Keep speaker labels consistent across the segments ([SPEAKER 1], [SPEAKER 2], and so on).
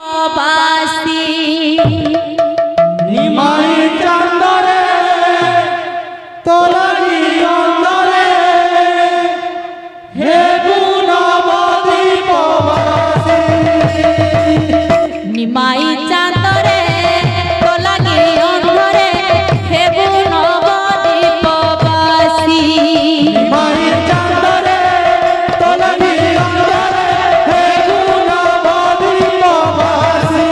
[SPEAKER 1] বাসি
[SPEAKER 2] নিমাই চান্দরে তোলারি অন্দরে হে গুণবদীপ বাসি
[SPEAKER 1] নিমাই চান্দরে তোলারি অন্দরে হে গুণবদীপ বাসি
[SPEAKER 2] নিমাই চান্দরে তোলারি অন্দরে হে গুণবদীপ বাসি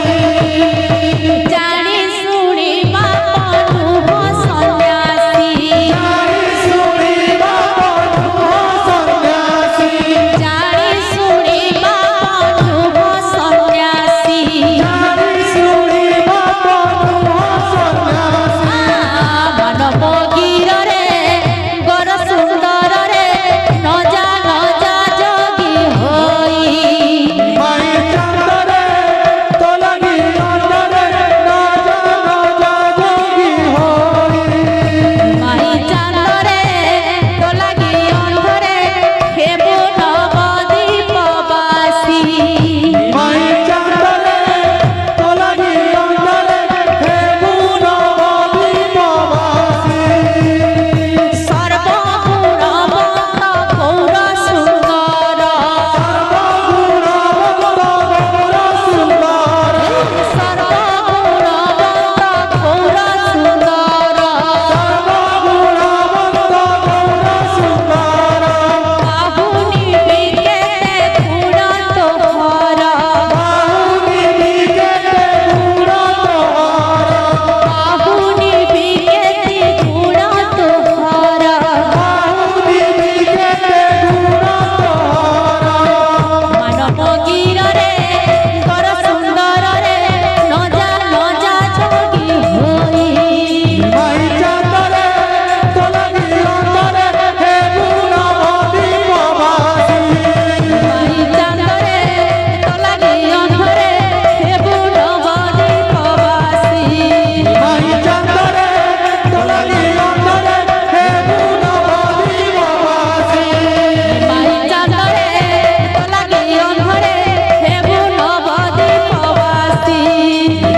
[SPEAKER 1] জানি শুনি বাপনুহ সন্ন্যাসী
[SPEAKER 2] জানি শুনি বাপনুহ সন্ন্যাসী
[SPEAKER 1] জানি শুনি বাপনুহ সন্ন্যাসী
[SPEAKER 2] জানি শুনি বাপনুহ সন্ন্যাসী
[SPEAKER 1] মানব গিରରେ গর সুন্দରରେ নজা নজা যোগী হই
[SPEAKER 2] মাই চান্দরে তোলারি অন্দরে নজা নজা যোগী হই
[SPEAKER 1] মাই চান্দরে তোলাগি অন্ধরে হেবু নবদ্বীপ বাসী
[SPEAKER 2] মাই চান্দরে তোলারি অন্দরে হে গুণবদীপ বাসি
[SPEAKER 1] সর্বগুণবন্ত গৌর সুন্দর
[SPEAKER 2] সর্বগুণবন্ত গৌর সুন্দর
[SPEAKER 1] সর্বগুণবন্ত গৌর সুন্দর
[SPEAKER 2] সর্বগুণবন্ত গৌর সুন্দর
[SPEAKER 1] বাহুনি বিকেতে গুণ তোহর
[SPEAKER 2] বাহুনি বিকেতে গুণ তোহার
[SPEAKER 1] বাহুনি বিকেতে গুণ তোহর
[SPEAKER 2] বাহুনি বিকেতে গুণ তোহার
[SPEAKER 1] মানব গিରରେ গর সুন্দରରେ নজা নজা যোগী হই
[SPEAKER 2] মাই চান্দরে তোলারি অন্দরে হে গুণবদীপ বাসি
[SPEAKER 1] মাই চান্দরে তোলাগি অন্ধরে হেবু নবদ্বীপ বাসী
[SPEAKER 2] মাই চান্দরে তোলারি অন্দরে হে গুণবদীপ বাসি
[SPEAKER 1] মাই চান্দরে তোলাগি অন্ধরে হেবু নবদ্বীপ বাসী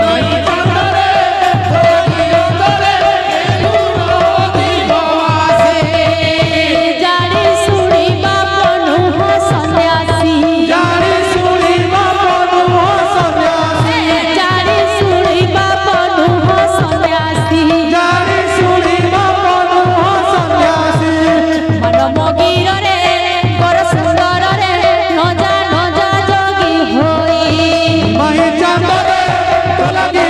[SPEAKER 2] মাই চান্দরে তোলারি অন্দরে হে গুণবদীপ বাসি
[SPEAKER 1] জানি শুনি বাপনুহ সন্ন্যাসী
[SPEAKER 2] জানি শুনি বাপনুহ সন্ন্যাসী
[SPEAKER 1] জানি শুনি বাপনুহ সন্ন্যাসী
[SPEAKER 2] জানি শুনি বাপনুহ সন্ন্যাসী
[SPEAKER 1] মানব গিରରେ গর সুন্দରରେ নজা নজা যোগী হই
[SPEAKER 2] মাই চান্দরে তোলারি